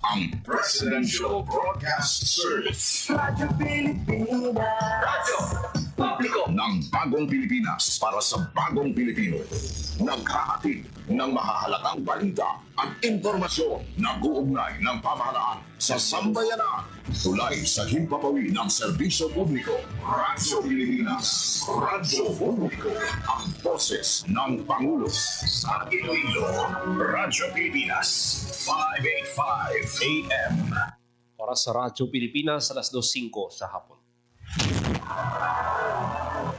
ang Presidential Broadcast Service. Radyo Pilipinas. Radyo Publiko ng Bagong Pilipinas para sa Bagong Pilipino. Naghahatid ng mahahalagang balita at impormasyon na guugnay ng pamahalaan sa sambayanan. Tulay sa himpapawid ng serbisyo publiko. Radyo Pilipinas. Radyo Publiko. Ang boses ng Pangulo. Sa Iloilo. Radyo Pilipinas. 585 AM. Para sa Radyo Pilipinas, alas 2:05 sa hapon.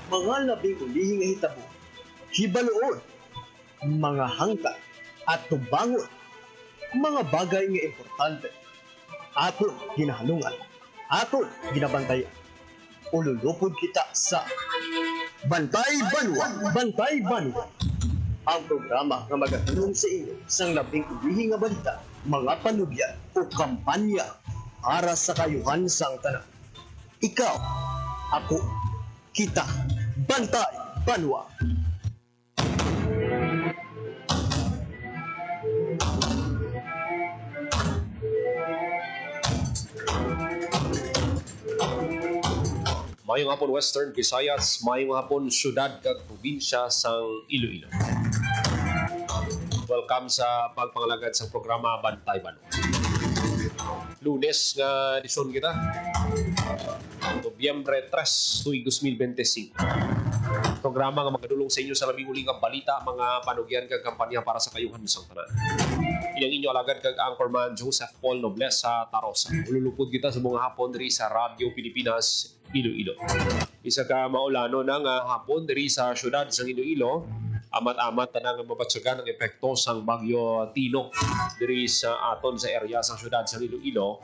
Mga labing ulihing hitabo, hibaluon, mga hangka at tubangon, mga bagay nga importante, aton ginahalungan, aton ginabantayan. Ululupod kita sa Bantay Banwa, Bantay Banwa. Ang programa nga magatulong sa inyo sang labing ulihing nga balita, mga panubyan o kampanya para sa kayuhan sang tanan. Ikaw, ako, kita, Bantay Banwa. Mayong hapon Western Visayas, mayong hapon syudad kag probinsya sang Iloilo. Welcome sa pagpangalagad sa programa Bantay Banwa. Lunes nga edisyon kita. Nobyembre 3, 2025. Programa nga magadulong sa inyo sa labing uling nga balita, mga panugyan kag kampanya para sa kayuhan sa tanan. Ilang inyo alagad kag anchorman Joseph Paul Nobles sa Tarosa. Ululupod kita sa mga hapon diri sa Radyo Pilipinas Iloilo. Isa ka maulano na nga hapon diri sa syudad sa Iloilo. Amat-amat na nga mabatsagan ang epekto sang Bagyo Tino diri sa aton sa area sa syudad sa Iloilo.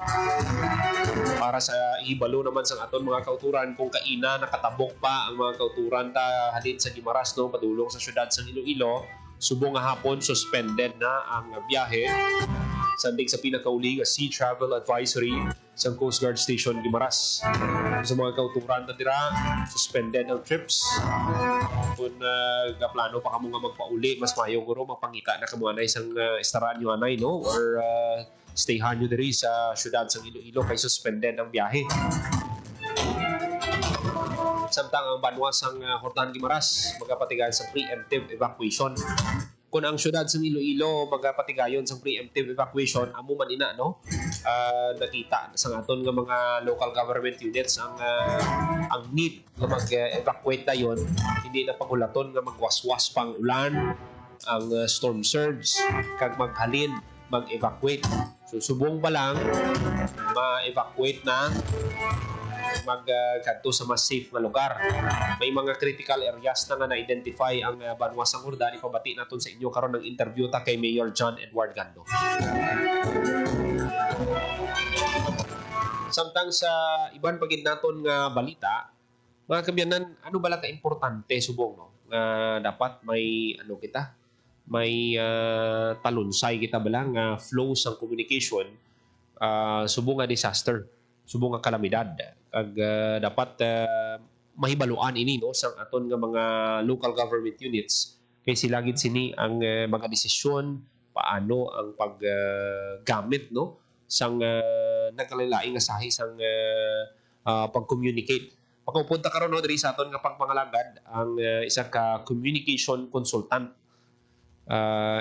Para sa ibalo naman sang aton mga kauturan kung kaina nakatabok pa ang mga kauturan ta halin sa Guimaras no padulong sa syudad sa Iloilo. Subong nga hapon suspended na ang biyahe sandig sa pinakauli nga Sea Travel Advisory sa Coast Guard Station Guimaras. Sa mga kauturan na dira, suspended ang trips. Kung plano pa kamo nga magpauli, mas mayo guro mapangita na kamo anay sang istaraan nyo anay, no? Or stayhan nyo diri sa syudad sa Iloilo kay suspended ang biyahe. Samtang ang banwa sang Hortan Guimaras magapatigan sa preemptive evacuation. Kung ang syudad sa Iloilo magapatigayon sa preemptive evacuation, amo man ina no, nakita sa aton nga mga local government units ang need nga mag-evacuate dayon, hindi na pagulaton nga magwaswas pang ulan, ang storm surge kag maghalin mag-evacuate. So subong pa lang ma-evacuate na magkadto sa mas safe nga lugar. May mga critical areas na nga na-identify ang Banwa sang Hordan. Ipabati naton sa inyo karon ng interview ta kay Mayor John Edward Gando. Samtang sa iban pagid naton nga balita, mga kabyanan, ano bala ka importante subong no? Dapat may ano kita, may talunsay kita bala nga flow sang communication subong nga disaster, subong nga kalamidad. Kag dapat mahibaluan ini no sang aton nga mga local government units kay sila gid sini ang mga desisyon paano ang paggamit no sang nagkalain nga sahi sang pag-communicate. Pagpupunta karon no diri sa aton nga pagpangalagad ang isa ka communication consultant.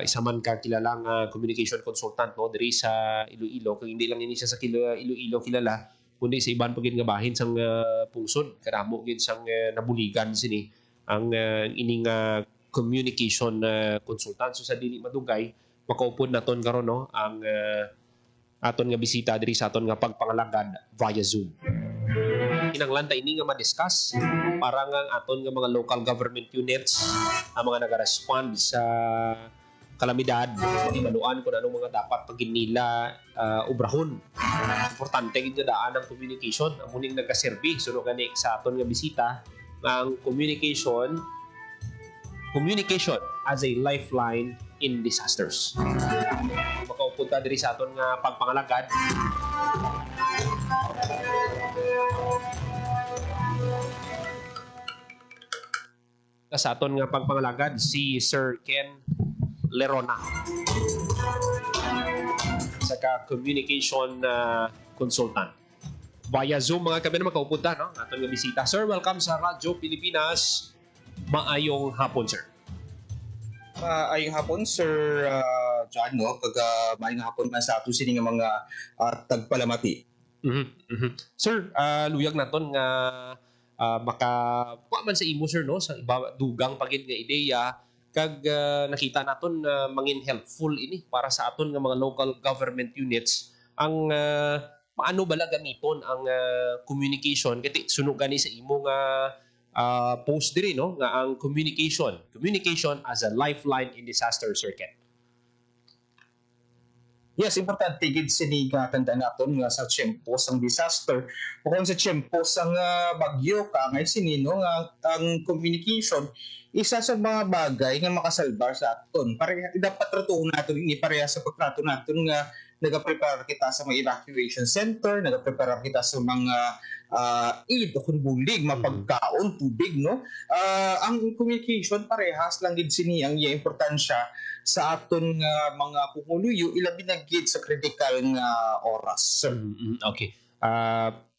Isa man ka kilalang communication consultant no diri sa Iloilo, kung hindi lang ini siya sa Iloilo kilala kundi sa iban pagid nga bahin sang pungsod kadamo gid sang nabuligan sini ang ining communication consultant. So sa dili madugay makaupod naton karon no ang aton nga bisita diri sa aton nga pagpangalagad via Zoom. Kinahanglan ta ini nga ma-discuss para nga aton nga mga local government units ang mga naga-respond sa kalamidad, ibaluan kung anong mga dapat pagin nila ubrahon. Importante gid nga daan ang communication. Amo ning nagaserbi suno gani sa aton nga bisita ang communication as a lifeline in disasters. Makaupunta diri sa aton nga pagpangalagad. Sa aton nga pagpangalagad si Sir Ken Lerona. Sa ka communication consultant. Via Zoom mga kami na makaupunta, no? Aton nga bisita. Sir, welcome sa Radyo Pilipinas. Maayong hapon, sir. Ayong hapon, Sir John, no? Maayong hapon man sa ato sini nga mga tagpalamati. Sir, luyag naton nga makakuha man sa imo, sir, no? Sa iba dugang pagin nga ideya kag nakita naton mangin helpful ini para sa aton nga mga local government units ang paano bala gamiton ang communication kati sunog gani sa imo nga post diri, no, nga ang communication as a lifeline in disaster circuit. Yes, importante gid sini nga tandaan naton nga sa tiyempo sang disaster o kung sa tiyempo sang bagyo kangay sini, no, nga ang communication isa sa mga bagay nga makasalbar sa aton. Dapat ratuon naton ini pareha sa pagtrato naton nga nagaprepare kita sa mga evacuation center, nagaprepare kita sa mga aid o kung bulig, mapagkaon, tubig, no? Ang communication parehas lang gid sini ang iya importansya sa aton nga mga pumuluyo ilabi na gid sa critical nga oras. Okay.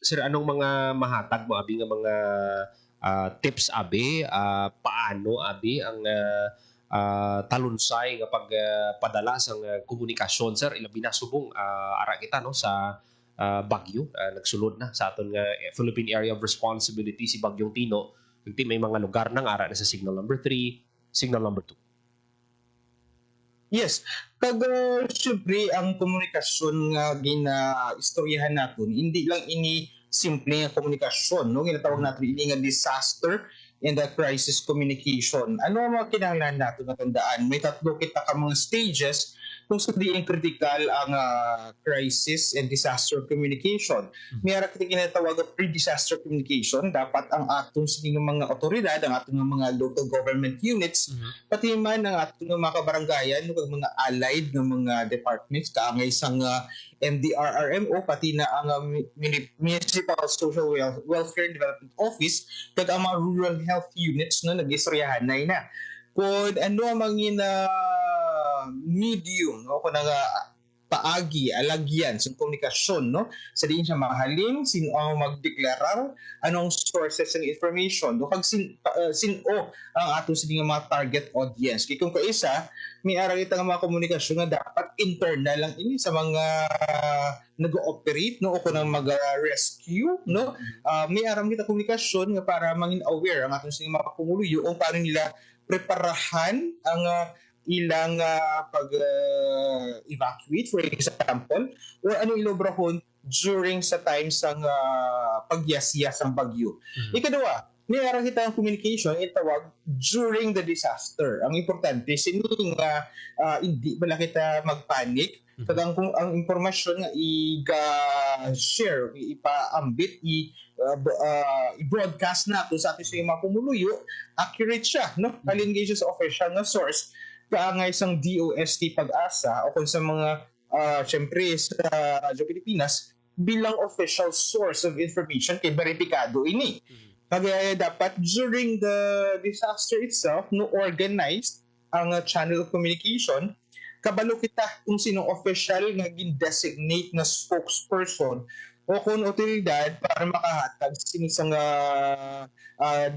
Sir, anong mga mahatag mo abi nga mga tips abi paano abi ang talunsay nga pagpadala sang komunikasyon, sir, ilabi na subong ara kita, no, sa bagyo nagsulod na sa aton nga Philippine Area of Responsibility si Bagyong Tino. Iti may mga lugar nang ara na sa signal number 3, signal number 2. Yes, kag syempre ang komunikasyon nga ginaistoryahan naton hindi lang ini simple nga komunikasyon, no, ginatawag natin ini nga disaster and the crisis communication. Ano ang mga kinahanglan natin na tandaan? May tatlo kita ka mga stages kung sa diing critical ang crisis and disaster communication. Mayroon kita ginatawag ang pre-disaster communication. Dapat ang atong sining mga otoridad, ang atong mga local government units, pati man ang atong mga kabarangayan, mga allied ng mga departments, kaangay sang MDRRMO, pati na ang Municipal Social Welfare and Development Office, kag ang mga rural health units, no, nag-istoryahan na. Kung ano ang mga medium, no, kung paagi, alagyan sa komunikasyon, no, sa diin siya mahalin, sino ang magdeklarar, anong sources ng information, no, kag sino ang ato sa mga target audience. Kaya kung kaisa, may arang itang mga komunikasyon nga dapat internal lang ini sa mga nag-ooperate, no, o kung mag-rescue, no, may arang kita komunikasyon nga para mangin aware ang ato sa mga pumuluyo o paano nila preparahan ang ilang pag-evacuate, for example, or ano ilobrahon during sa time sang pagyasiyas ang bagyo. Ikadawa, mayroon kita ang communication itawag during the disaster. Ang importante, sining hindi bala kita magpanik, kag ang impormasyon nga i-share, ipaambit, i-broadcast na to sa ating mga pumuluyo, accurate siya, no? Halin sa official na source, kaangay sang DOST Pag-asa o kung sa mga syempre sa Radyo Pilipinas bilang official source of information kay beripikado ini. Kaya dapat during the disaster itself, no, organized ang channel of communication, kabalo kita kung sinong official nga gin-designate na spokesperson o kung otoridad para makahatag sinisang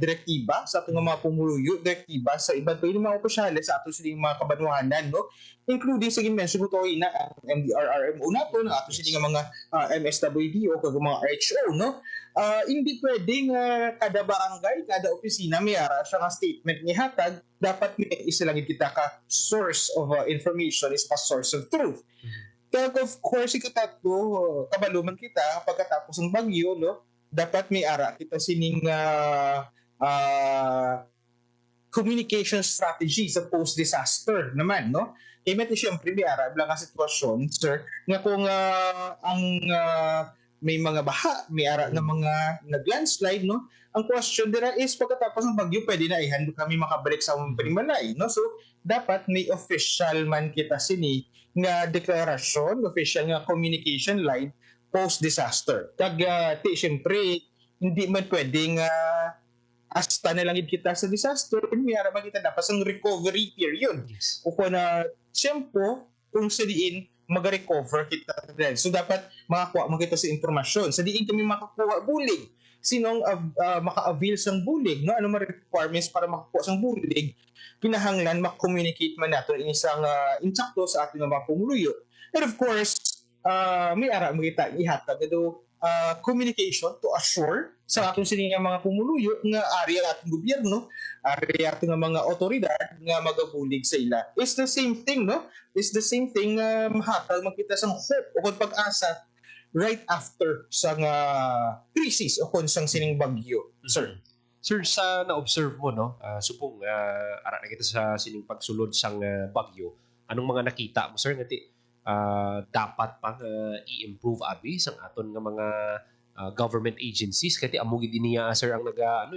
direktiba sa ating mga pumuluyo, direktiba sa iba't ibang mga opisyales sa ating sining mga kabanwahanan, no? Including sa gimension ko na ang MDRRMO nato, na ating sining mga MSWD o kag mga RHO, no? Hindi pwedeng kada barangay, kada opisina may ara siya nga statement ni hatag, dapat may isa lang kita ka source of information is a source of truth. Kaya of course, ikatatlo, kabaluman kita pagkatapos ng bagyo, no, dapat may ara kita sining communication strategy sa post-disaster naman, no? Kaya may siyempre may ara lang ang sitwasyon, sir, nga kung may mga baha, may ara na mga nag-landslide, no? Ang question dira is pagkatapos ng bagyo, pwede na ihando kami makabalik sa among panimalay, no? So, dapat may official man kita sini nga deklarasyon, official nga communication line post-disaster. Kag siyempre, hindi man pwedeng hasta na lang kita sa disaster, may araman kita dapat sa recovery period. Yes. O kung siyempre, kung sa diin, mag-recover kita. So dapat makakuha mo kita sa impormasyon. Sa diin kami makakuha bulig. Sinong maka-avail sang bulig, no? Ano mga requirements para makakuha sang bulig? Kinahanglan mak-communicate man nato in isang insakto sa ating mga pumuluyo. And of course, may ara mo kita ihatag do communication to assure sa atong sininga mga pumuluyo nga area atong gobyerno, area atong mga otoridad nga magabulig sa ila. It's the same thing, no? It's the same thing nga mahatag makita sang hope o kung pag-asa right after sa crisis o kung sang sining bagyo, sir. Sir, sa na-observe mo, no? Supong, ara na kita sa sining pagsulod sang bagyo. Anong mga nakita mo, sir? Ngati, dapat pang i-improve abi sang aton nga mga government agencies kaya amugid niya sir ang naga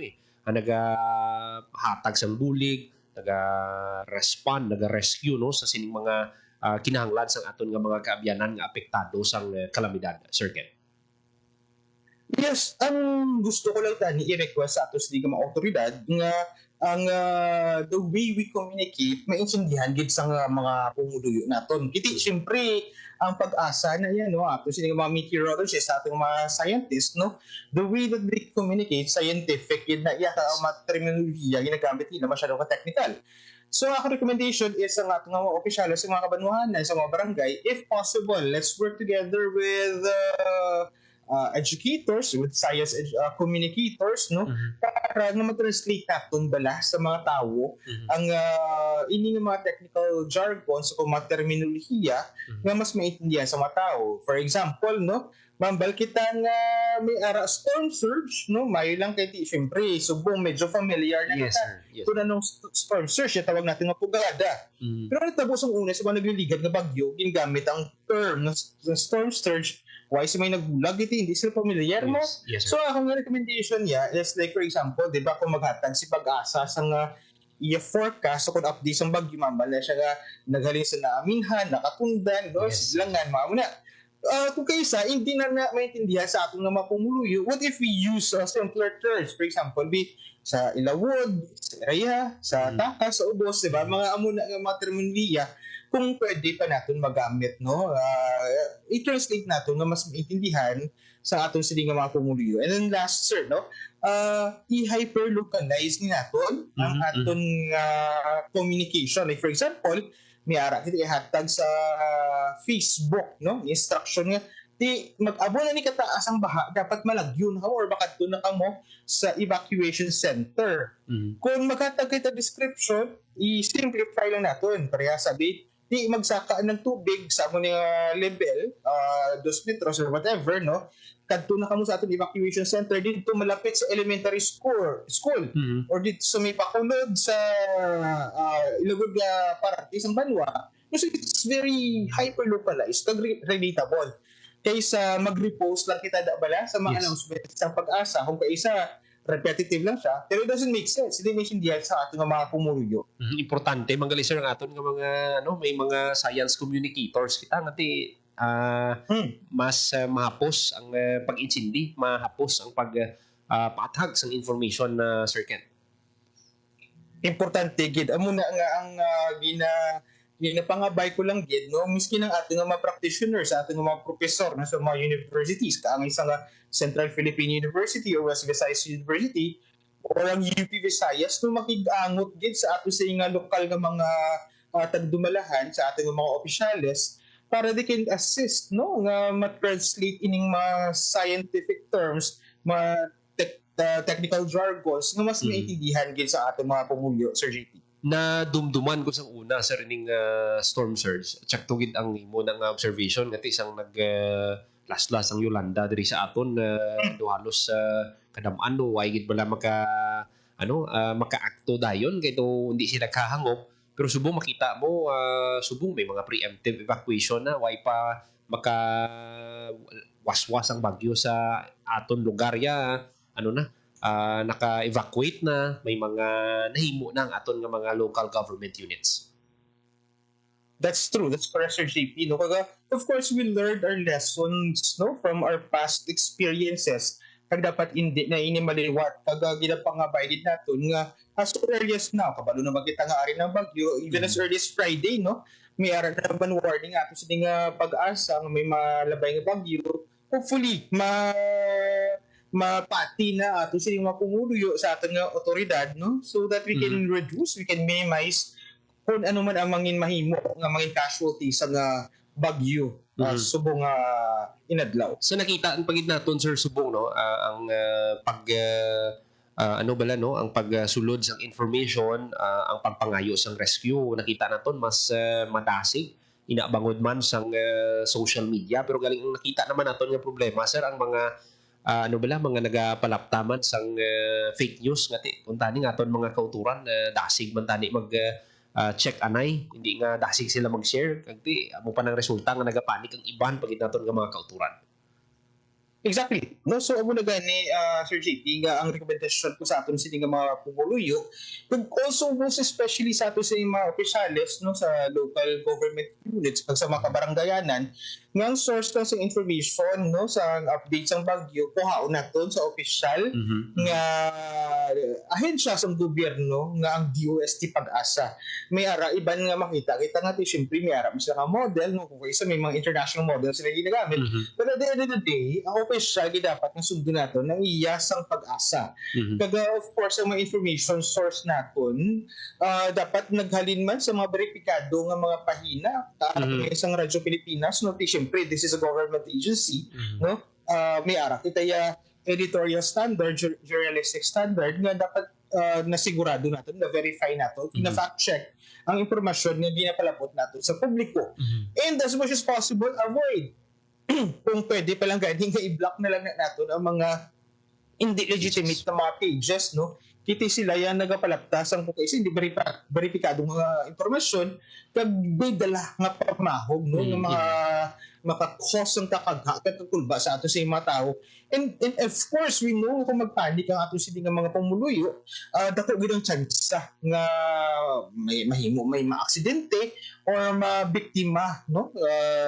hatag sang bulig, naga-respond, naga-rescue no sa sining mga kinahanglan sang aton nga mga kaabyanan nga apektado sang kalamidad, Sir Ken. Yes, ang gusto ko lang tani i-request sa atos mga otoridad nga ang the way we communicate maintindihan gid sa mga pumuluyo naton. Kiti syempre ang pag-asa na yan no ato sila mga meteorologists sa atong mga scientists no, the way that they communicate scientific yun na iya ang mga terminolohiya ginagamit nila masyadong ka-technical. So ako recommendation is ang atong mga opisyal sa mga kabanwahanan sa mga barangay, if possible let's work together with educators, with science communicators, no? Para na ma-translate natin bala sa mga tao ang ini nga mga technical jargons o mga terminolohiya nga mas maintindihan sa mga tao. For example, no? Mambal kita nga may ara storm surge, no? Mayo lang kay ti syempre, subong medyo familiar na Yes, kita. sir. Yes. Ito na nung storm surge, yung tawag natin nga pugada. Pero natapos ang una sa mga nagliligad na bagyo, ginagamit ang term ng storm surge. Why si may nagbulag ito, hindi sila familiar mo. Yes, sir. So akong recommendation niya is like for example, di ba kung maghatag si pag-asa sa nga i-forecast o kung update sa bagyo, mambala siya nga naghalin sa naaminhan, nakatundan, no? Yes. Silangan, mamuna. Kung kaysa, hindi na maintindihan sa atong nga mapumuluyo, what if we use simpler terms? For example, sa Ilawod, sa Raya, sa Takas, sa Ubos, di ba? Mga amuna nga mga terminolohiya, kung pwede pa natin magamit, no? I-translate natin na mas maintindihan sa atong siling nga mga pumuluyo. And then last, sir, no? I-hyperlocalize ni natin ang atong communication. Like for example, may ara kita ihatag sa Facebook, no? Instruction nga di mag-abo na ni kataas ang baha, dapat malagyon ka or baka doon na ka mo sa evacuation center. Kung maghatag kita description, i-simplify lang natin. Pareha sabi, di magsaka ng tubig sa mo level, 2 metros or whatever, no? Kadto na kamo sa atong evacuation center dito malapit sa elementary school or dito sa may pakulod sa ilugod nga parati sa Banwa. So it's very hyper-localized, relatable. Kaysa mag-repost lang kita bala sa mga announcements sa pag-asa, kung kaisa repetitive lang siya, pero it doesn't make sense. Hindi maintindihan sa ating mga pumuluyo. Importante manggali sir ang aton nga mga may mga science communicators kita ngati mas mahapos ang pag-intindi, mahapos ang pag-pathag sa information na Sir Ken. Importante gid amo na nga ang ginapangabay ko lang gid no, miski ng ating mga practitioners, sa ating mga professor na sa mga universities, kaang isang Central Philippine University or West Visayas University or ang UP Visayas no, makig-angot gid sa ato sa nga lokal nga mga tagdumalahan sa ating mga opisyales para they can assist no nga ma-translate ining mga scientific terms, mga technical jargons nga mas maintindihan gid sa ating mga pumulyo, Sir JP. Na dumduman ko sa una sa rining storm surge. Check to gid ang imo ng observation ngati isang laslas ang Yolanda diri sa aton do halos kadam-an no way gid bala maka-akto dayon kay to hindi sila kahangop pero subong makita mo subong may mga preemptive evacuation na way pa maka waswas ang bagyo sa aton lugar ya naka-evacuate na, may mga nahimo na ang aton nga mga local government units. That's true. That's correct, Sir JP. No? Of course, we learned our lessons no, from our past experiences. Kag dapat hindi na inimaliwat. Kag ginapangabay din natin nga as early as now, kabalo na magkita nga ari ng bagyo, even as early as Friday, no? may ara naman warning ato sa nga pag-asa nga may malabay nga bagyo. Hopefully mapati na ato sa mga pumuluyo sa ating nga otoridad, no, so that we can reduce, we can minimize kung ano man ang mangin mahimo nga mangin casualties sa nga bagyo subong inadlaw. So nakita ang pagid naton Sir Subong no ang ang pagsulod sang information, ang pagpangayo sang rescue nakita naton mas madasig inabangod man sang social media, pero galing ang nakita naman naton nga problema sir ang mga mga nagapalaptaman sang fake news ngati kung tani nga aton mga kauturan dasig man tani mag check anay, hindi nga dasig sila mag-share kagti amo pa ng resulta nga nagapanik ang iban pagid naton nga mga kauturan. Exactly. No, so amo na gani Sir JP nga ang rekomendasyon ko sa aton sini nga mga pumuluyo, but also most especially sa aton sa mga opisyales no sa local government units pag sa mga kabaranggayanan nga ang source lang sa information no sa update sang bagyo kuhaon naton sa opisyal nga ahensya sa gobyerno nga ang DOST Pag-asa. May ara iban nga makita kita nga ti syempre may ara mas nga model no kung isa may mga international models sila ginagamit. But at the end of the day, ang opisyal dapat nga sundon naton ang iyasang pag-asa. Kaga of course ang mga information source naton dapat naghalin man sa mga beripikado nga mga pahina ng isang Radyo Pilipinas no ti syempre this is a government agency no may ara kita ya editorial standard, journalistic standard nga dapat nasigurado natin, na-verify natin, kina-fact check ang impormasyon nga ginapalabot natin sa publiko. And as much as possible, avoid kung pwede palang gani nga i-block na lang natin ang mga hindi legitimate na mga pages, no? Kita sila yan nagapalaptas ang kasi hindi veripikadong mga impormasyon kag may dala nga pamahog no nga mga maka-cause ng kakagha katulba sa ato sa mga tao. And of course we know kung magpanik ang ato sila nga mga pamuluyo dako gid ang chance nga may mahimo may maaksidente or mabiktima no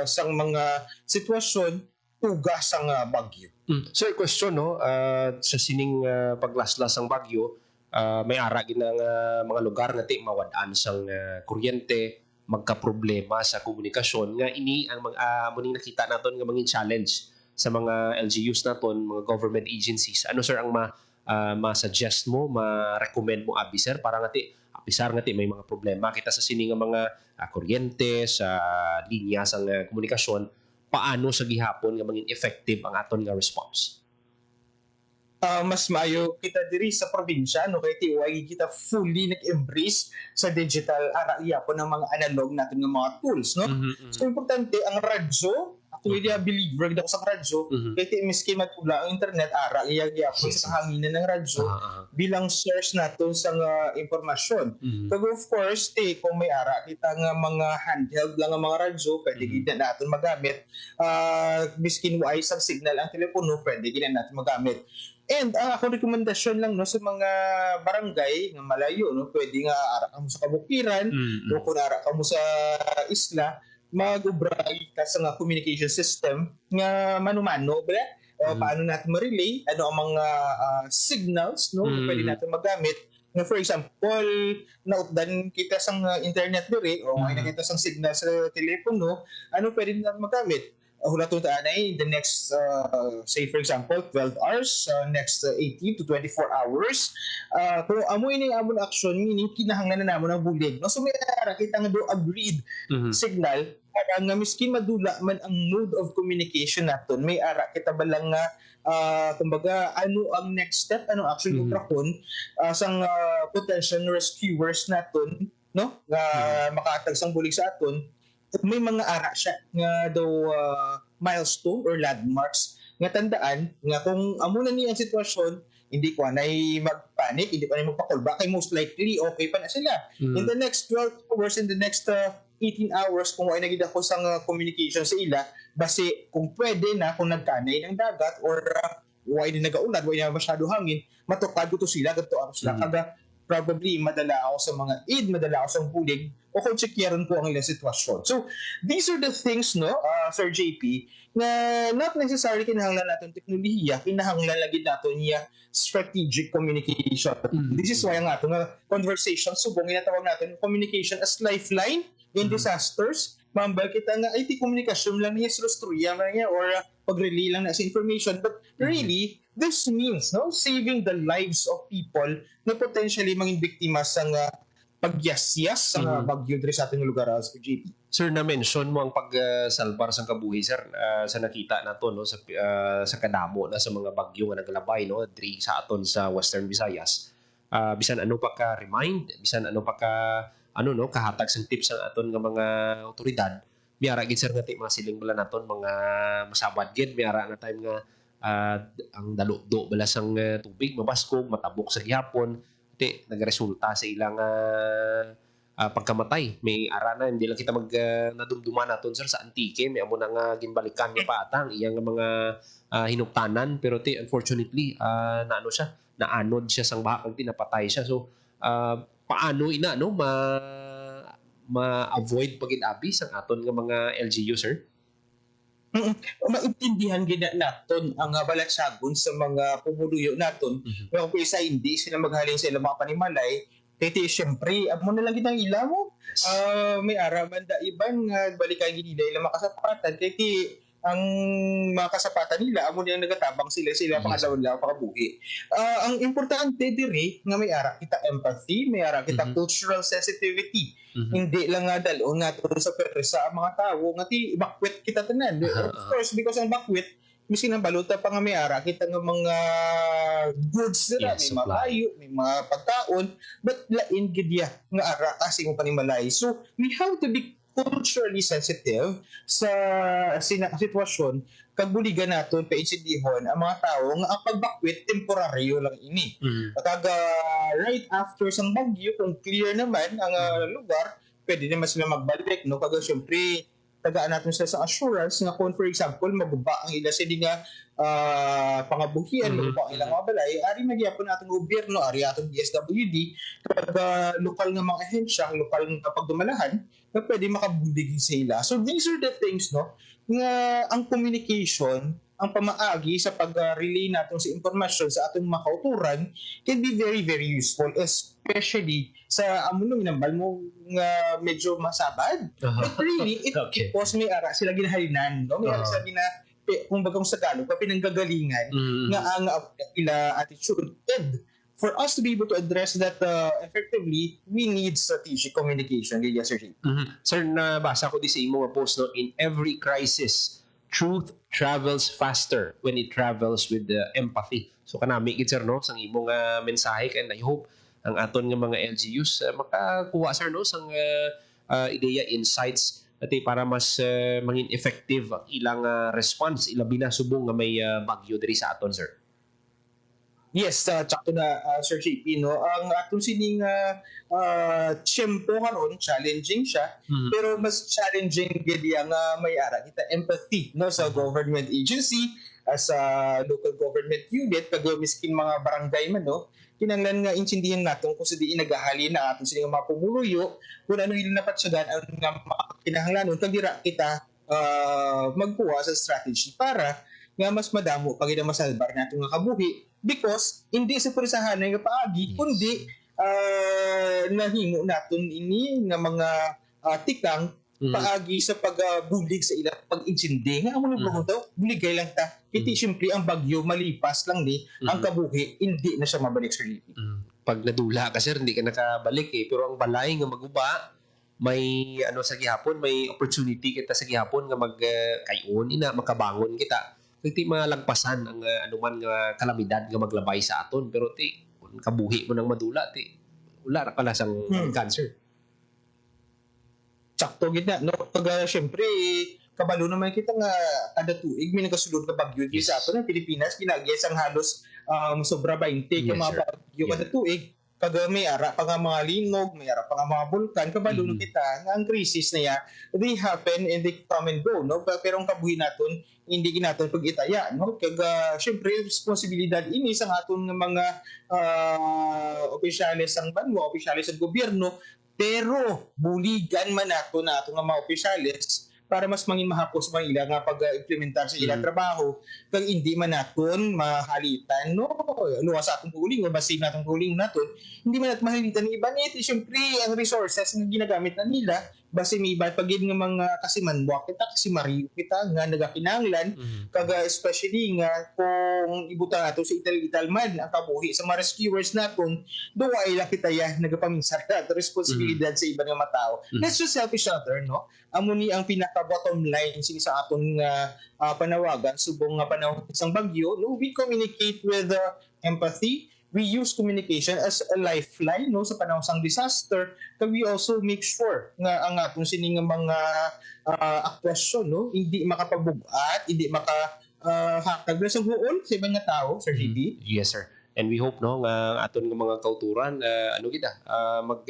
sang mga sitwasyon tugas ang bagyo. Sir, question no sa sining paglaslas ang bagyo, may ara gid ng mga lugar nga ti mawad-an sang kuryente, magka-problema sa komunikasyon nga ini ang muning nakita naton nga mangin challenge sa mga LGUs naton, mga government agencies. Ano sir ang ma-suggest mo, ma-recommend mo abi sir para nga ti apisar nga ti may mga problema kita sa sining nga mga kuryente sa linya sang komunikasyon, paano sa gihapon nga mangin effective ang aton nga response? Mas maayo kita diri sa probinsya no kay tiwagi kita fully nag-embrace sa digital ara iyapon ng mga analog natin ng mga tools no. So importante ang radyo. Actually dia believer gid ako sa radyo kay ti miski matula ang internet ara iyapon sa hanginan ng radyo bilang source naton sa impormasyon. Kag of course kung may ara kita nga mga handheld lang ang mga radyo pwede gid naton magamit. Miskin wa sa signal ang telepono pwede gid naton magamit. And ako rekomendasyon lang no sa mga barangay nga malayo no pwede nga ara ka mo sa kabukiran o kung ara ka mo sa isla mag-ubra ka sa nga communication system nga mano-mano bala paano natin ma-relay ano ang mga signals no pwede natin magamit nga for example nautdan kita sa internet dire o may nakita sang signal sa telepono ano pwede natin magamit hulaton ta anay the next say for example 12 hours next 18 to 24 hours kung amoy ning amon action meaning kinahanglan na namon ang bulig no so may ara kita nga do agreed signal nga miskin madula man ang mode of communication naton may ara kita balang nga kumbaga ano ang next step ano action uprakon sang potential rescuers naton no nga makatag sang bulig sa aton may mga ara siya nga daw milestone or landmarks nga tandaan nga kung amo na niya ang sitwasyon hindi ko anay magpanik hindi pa na magpakulba kay most likely okay pa na sila in the next 12 hours in the next 18 hours kung ay nagid ako sa communication sa ila base kung pwede na kung nagkanay ng dagat or way na nagaulad way na masyado hangin matukad ko to sila gadto ako sila kada probably madala ako sa mga aid, madala ako sa bulig, o kung checkyaran ko ang ilang sitwasyon. So, these are the things, no, Sir JP, na not necessarily kinahanglan natin teknolohiya, kinahanglan lagi natin niya strategic communication. This is why ang ating conversation, subong ginatawag natin communication as lifeline in disasters. Mambal kita nga, IT komunikasyon lang niya, sulustruya man niya, or pag-relay lang na sa information. But really, this means no saving the lives of people na potentially maging biktima sa pagyasyas sa bagyo diri sa ating lugar sa JP. Sir, na-mention mo ang pagsalbar sa kabuhi, sir, sa nakita nato no sa kadamo na sa mga bagyo nga naglabay no diri sa aton sa Western Visayas. Bisan ano pa ka remind, bisan ano pa ka kahatag sang tips ang aton nga mga otoridad. Biyara gid sir nga mga siling bala naton mga masabad gid, biyara na time nga ang dalukdo bala sang tubig mabaskog, matabok sa gihapon, nagresulta sa ilang pagkamatay. May arana hindi lang kita nadumduman naton sir sa antike, may amo nga ginbalikan nga patang iyang mga hinuktanan, pero unfortunately naanod siya sang baha kag tinapatay siya. So paano ina ma-avoid paginabi sang aton nga mga LGU, sir? Maintindihan gina naton ang balatsagon sa mga pumuluyo naton. Kung isa hindi sila maghalin sa ilang mga panimalay, kaya siyempre, amo na lang ginang ila mo. May araman da iban nga balikan ginila ilang makasapatan. Kaya ang mga kasapatan nila, amo niyang nagatabang sila pangadawon lang pakabuhi. Ang importante diri nga may ara kita empathy, may ara kita cultural sensitivity. Hindi lang nga dalon nato sa persa ang mga tawo nga ti bakwet kita tanan. Of course, because ang bakwet miskin ang baluta pa nga may ara kita nga mga goods nila, may mga layo, may mga pagkaon, but lain gid ya nga ara kasi mo panimalay. So we have to be culturally sensitive sa sitwasyon kag buligan naton paitsindihon ang mga tawo nga ang pagbakwit temporaryo lang ini. Kag right after sang bagyo, kung clear naman ang lugar, pwede naman sila magbalik, no? Kag syempre tagaan natin sila sa assurance nga kung for example maguba ang ila sila nga pangabuhian, maguba ang ilang mga balay, ari magyapon atong gobyerno, ari atong DSWD, kag lokal nga mga ahensya, lokal nga pagdumalahan na pwede makabulig sa ila. So these are the things no nga ang communication, ang pamaagi sa pag-relay natin sa impormasyon sa atong mga kauturan can be very, very useful, especially sa amunong inambal mo nga medyo masabad. But really, because may ara sila ginahalinan, no? May ara sila kung bagong sa Tagalog, pinanggagalingan nga ang ila attitude. And for us to be able to address that effectively, we need strategic communication. Yes, sir. Sir, nabasa ko di sa imo nga post no, in every crisis, truth travels faster when it travels with empathy. So kanami gid sir no sang imong mensahe, kay I hope ang aton nga mga LGUs makakuha sir no sang ideya, insights para mas maging effective ang ilang response ilabi na subong nga may bagyo diri sa aton, sir. Yes, tsakto na Sir JP, no? Ang atong sining tiyempo karon challenging siya, pero mas challenging gid yang may ara kita empathy no sa government agency, as a local government unit, kag miskin mga barangay man no, kinanglan nga intindihan naton kung sa diin nagahalin na aton sining mga pumuluyo kung ano yung napatsagan ang kinahanglanon kag dira kita magkuha sa strategy para nga mas madamo pag masalbar natin nga kabuhi, because hindi sa purisahan nga paagi kundi nahimo naton ini nga mga tikang paagi sa pagbulig sa ilang pag-insindi nga amo nang daw buligay lang ta kiti simply ang bagyo malipas lang ni ang kabuhi hindi na siya mabalik sa lipi. Pag nadula ka sir hindi ka nakabalik pero ang balay nga maguba may sa gihapon, may opportunity kita sa gihapon nga magkayon ina makabangon kita. Ti malagpasan ang anuman nga kalamidad nga maglabay sa aton, pero kung kabuhi mo nang madula wala ra pala sang cancer. Sakto gid na no pag syempre kabalo naman kita nga kada tuig may nagasulod nga bagyo di sa aton ng Pilipinas, ginagiyas ang halos sobra 20 ka mga bagyo kada tuig. Kaga may ara pa nga mga linog, may ara pa nga mga bulkan, kabalo Mhm. kita nga ang crisis na ya, they happen and they come and go, no? Pero ang kabuhi naton, hindi ginaton pag itaya, no? Kaga, syempre, responsibilidad ini sa aton nga mga opisyalis ang banwa, opisyalis ang gobyerno, pero buligan man nato na ato nga mga opisyalis para mas mangin mahapos mga ila nga pag-implementar sa ilang trabaho kag hindi man naton mahalitan no sa atong huling o basig natong huling naton hindi man natin mahalitan ng iba nito syempre ang resources nga ginagamit na nila base may iba pagid nga mga kasimanwa kita kasi mariyo kita nga nagakinanglan kaga especially nga kung ibuta nato sa ital man ang kabuhi sa mga rescuers naton duwa ila kita ya nagapaminsan ka responsibilidad sa iba nga matao let's just help each other no amo ni ang pinaka bottom line sa aton nga panawagan subong nga panahon isang bagyo no we communicate with empathy. We use communication as a lifeline no sa panahon sang disaster kag we also make sure nga ang aton sining mga aktwasyon no hindi makapagbugat hindi hatag na sa huon sa ibang nga tao Sir JB. Yes, sir. And we hope no nga ang aton nga mga kauturan mag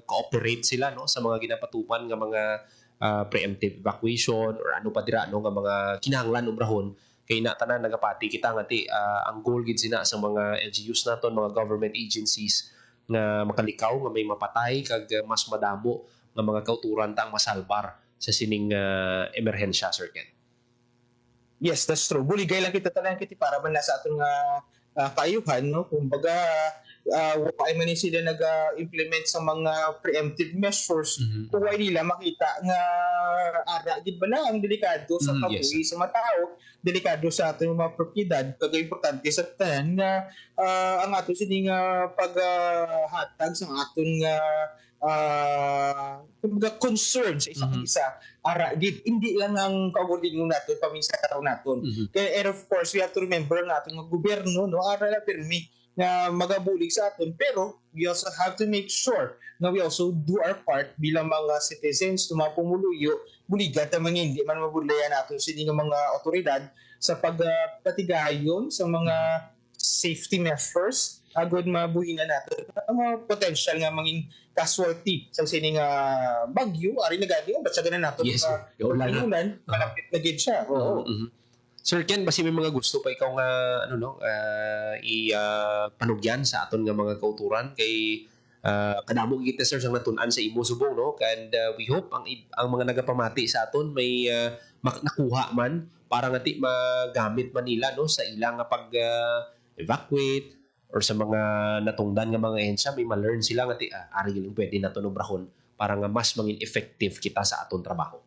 cooperate sila no sa mga ginapatupan nga mga preemptive evacuation or ano pa dira no nga mga kinahanglan ubrahon kay na tanan nagapati kita nga ti ang goal gid sina sa mga LGUs naton mga government agencies nga makalikaw nga may mapatay kag mas madamo nga mga kauturan tang masalbar sa sining emerhensya sir Ken. Yes, that's true. Buligay lang kita tanan kiti para man nasa atong kaayuhan no kumbaga why man sila nag-implement sa mga preemptive measures kung why nila makita nga ara gid ba na ang delikado sa kabuhi sa mga tao delikado sa ating mga propiedad kag importante sa tanan nga ang ato sini nga paghatag sa aton nga kumbaga concern sa isang isa ara gid hindi lang ang kaugalingon naton paminsa karon naton kaya and of course we have to remember nga atong gobyerno no ara la permi na magabulig sa atin pero we also have to make sure na we also do our part bilang mga citizens na mga pumuluyo buligan ta mga hindi man mabulayan natin sa mga otoridad sa pagpatigayon sa mga safety measures agad mabuhingan natin ang mga potential nga maging casualty sa sining bagyo ari na gani ba sa ganan nato Yes, sir. Yung ulan. malapit na gid siya oo. Sir Ken, basi may mga gusto pa ikaw nga panugyan sa aton nga mga kauturan kay kadamo kita sir sang natun-an sa imo subong no and we hope ang mga nagapamati sa aton may nakuha man para ngati magamit man nila no sa ilang nga pag evacuate or sa mga natungdan nga mga ehensya may ma-learn sila ngati ari yung pwede naton obrahon para nga mas mangin effective kita sa aton trabaho.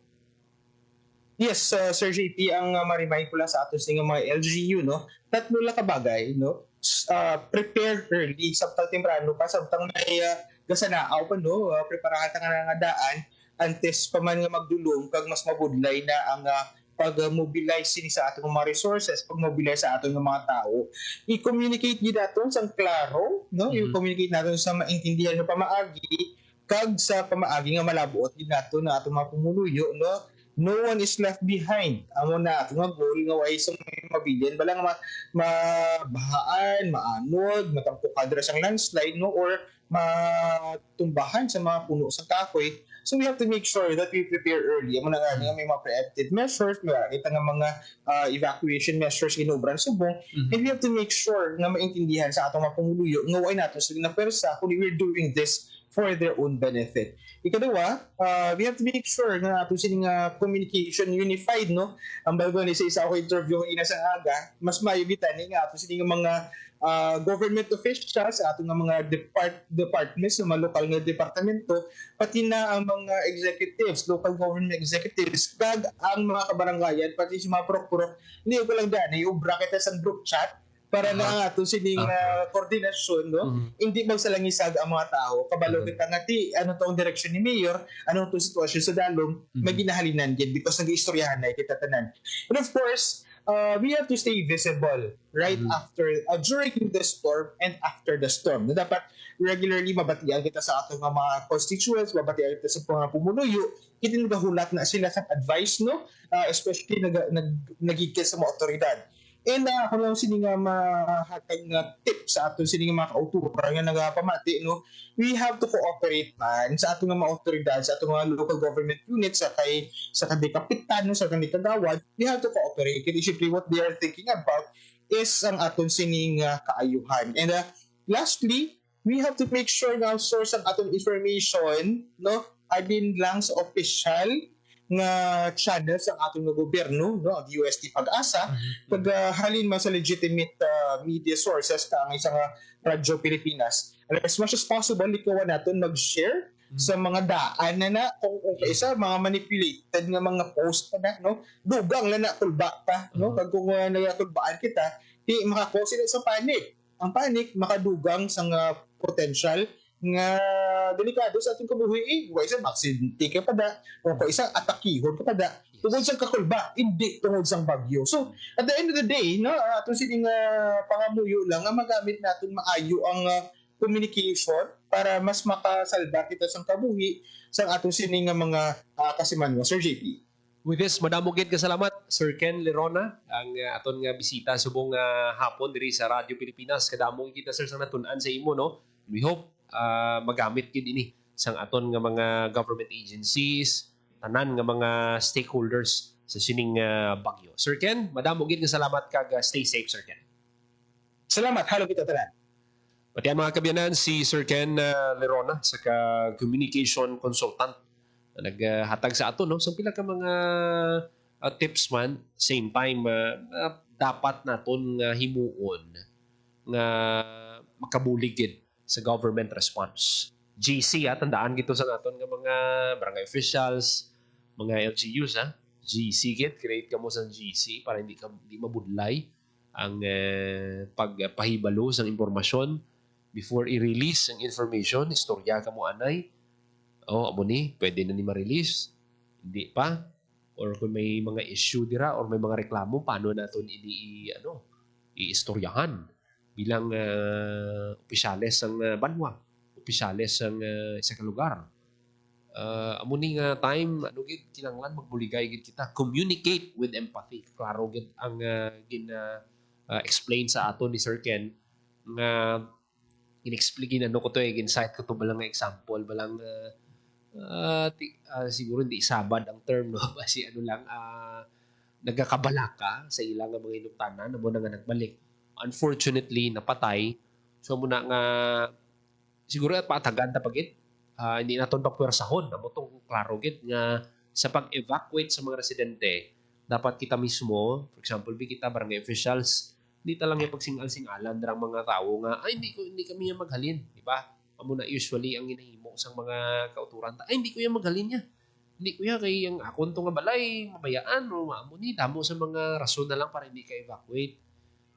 Yes, Sir JP, ang ma-remind ko lang sa atos ng mga LGU, no? Tatlo lang kabagay, no? Prepare early, sabtang temprano pa, sabtang may gasanaaw pa, no? Preparahan ta nga nga daan, antes pa man nga magdulong, kag mas mabudlay na ang pag-mobilize sini sa atong mga resources, pag-mobilize sa atong mga tao. I-communicate nyo natin sa klaro, no? I-communicate natin sa maintindihan ng pamaagi, kag sa pamaagi nga malabuot din natin na atong mga pumuluyo, no? No one is left behind. Amo na ato nga goal nga way sa mabilin balang mabahaan, maanod, matangkok kadra sang landslide no or matumbahan sa mga puno sa kahoy. So we have to make sure that we prepare early. Amo na nga may mga preemptive measures, may kita nga mga evacuation measures ginobran subong. And we have to make sure nga maintindihan sa atong mga pumuluyo nga way nato sa ginapersa kung we're doing this for their own benefit. Ikadawa, we have to make sure na ato sining communication unified no. Ang bago ni sa isa ako interview ina sa aga, mas mayugitan ni nga ato sining mga government officials, ato nga mga departments, mga lokal nga departamento, pati na ang mga executives, local government executives, kag ang mga kabarangayan, pati sa mga prokuro. Hindi ko lang daan, iubra kita sa group chat para na ato sining koordinasyon no hindi magsalangisag ang mga tao kabalo kita nga ti ano tong direksyon ni mayor ano tong sitwasyon sa dalom maginahalinan gid because nag-istoryahan na kita tanan and of course we have to stay visible right after during the storm and after the storm no dapat regularly mabatian kita sa atong mga constituents mabatian kita sa mga pumuluyo kita nagahulat na sila sa advice no especially nagigil sa mga otoridad. And ako lang sini nga mahatag nga tip sa aton sini nga mga kauturan nga nagapamati, no, we have to cooperate man sa aton nga mga otoridad, sa aton nga local government units, sa kadi kapitan, no, sa kadi kagawad. We have to cooperate. Kaya syempre what they are thinking about is ang aton sini nga kaayuhan. And lastly, we have to make sure nga source ang aton information, no, adin lang sa official nga channel sa ating nga gobyerno, no, ang UST Pag-asa, pag halin man sa legitimate media sources ka ang isang Radyo Pilipinas. And as much as possible, ikaw natin mag-share sa mga daan na kung isa mga manipulated nga mga post na, no, dugang na tulba pa, no, pag kung nagtulbaan kita, di makakose sa panic. Ang panic makadugang sa potential nga delikado sa ating kabuhi. Wa isa aksidente ka pa da, o kung isang atakihon ka pa da, tungod sa kakulba, hindi tungod sa bagyo. So, at the end of the day, no, ato sining pangamuyo lang nga magamit natin maayo ang communication para mas makasalba kita sa kabuhi sa ato sining mga kasimanwa. Sir JP. With this, madamo gid kasalamat Sir Ken Lerona ang aton nga bisita subong hapon diri sa Radyo Pilipinas. Kadamo kita sir sa natun-an sa imo, no. We hope magamit gid ini sang aton nga mga government agencies, tanan nga mga stakeholders sa sining bagyo. Sir Ken, madamo gid nga salamat kag stay safe Sir Ken. Salamat, halo kita tanan. Pati ang mga kabyanan si Sir Ken Lerona sa communication consultant na naghatag sa aton, no, so pila ka mga tips man, same time dapat naton nga himuon nga makabulig gid sa government response. GC, tandaan gito sa naton nga mga barangay officials, mga LGUs, GC git, create ka mo sa GC para hindi mabudlay ang pagpahibalo sa impormasyon before i-release ang information. Istorya ka mo anay. Amo ni, pwede na ni ma-release. Hindi pa. Or kung may mga issue dira or may mga reklamo, paano naton i-istoryahan bilang opisyales ng banwa, opisyales ng isa ka lugar. Amo ni nga time, kinanglan magbuligay gid kita. Communicate with empathy. Klaro gid ang explain sa aton ni Sir Ken nga in-explain ko to insight ko to balang example, balang siguro hindi isabad ang term, no, kasi nagakabala ka sa ilang mga inuktanan na mo na nga nagbalik. Unfortunately, napatay. So, muna nga, siguro at patagan na pagit, hindi natin pagpwersahon. Amo itong klaro gid nga sa pag-evacuate sa mga residente, dapat kita mismo, for example, kita barangay officials, hindi talang yung pagsingal-singalan ng mga tao nga, hindi kami yung maghalin. Diba? Amo na usually ang ginahimo sa mga kauturan. Hindi ko yung maghalin niya. Hindi ko yan kay ang akon to nga balay, mabayaan, o maamo ni, damo sa mga rason na lang para hindi ka evacuate.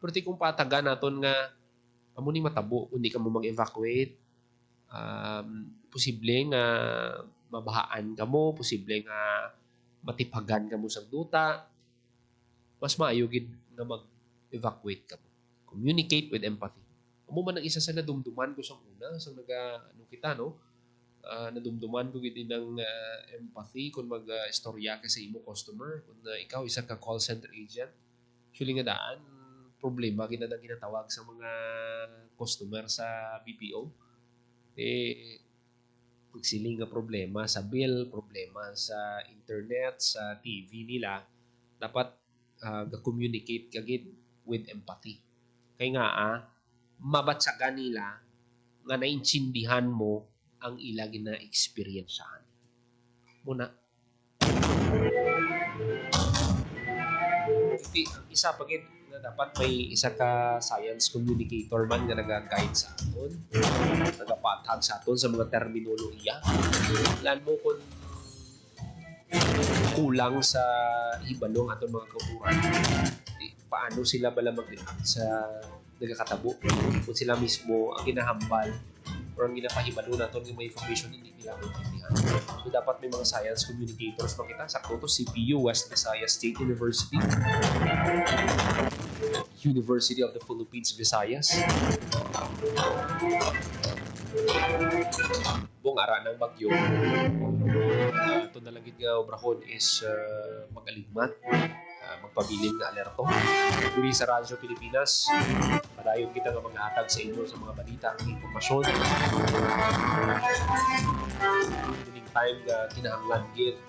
Pero kung pataga naton nga amo ni matabo kung hindi ka mo mag-evacuate, posible nga mabahaan ka mo, posible nga matipagan ka mo sa duta, mas maayo gid nga mag-evacuate ka mo. Communicate with empathy. Amo man ang isa sa nadumduman ko sa una, sa kita, no? Nadumduman ko gid ng empathy kung mag-istorya ka sa imo customer, kung ikaw isa ka call center agent. Actually nga daan problema ginatawag sa mga customer sa BPO. Pagsiling nga problema sa bill, problema sa internet, sa TV nila, dapat ga-communicate kagid with empathy. Kaya nga, mabatsagan nila nga naintindihan mo ang ila gina-experiencehan. Muna. Ang isa pagid na dapat may isa ka science communicator man nga nag-guide sa aton, nagapatag sa aton sa mga terminolohiya. Lan mo kung kulang sa hibalong aton mga kauturan, paano sila bala mag-react sa nagkakatabo kung sila mismo ang ginahambal or ang ginapahibalo natin yung mga information hindi nila maintindihan. So, dapat may mga science communicators pa kita. Sakto to, CPU, West Visayas State University, University of the Philippines, Visayas. Buong ara ng bagyo. Ito na lang nga obrahon is mag-aligmat. magpabiling na alerto. Diri sa Radyo Pilipinas, padayon kita nga mga hatag sa inyo sa mga balita at impormasyon. During time nga kinahanglan gid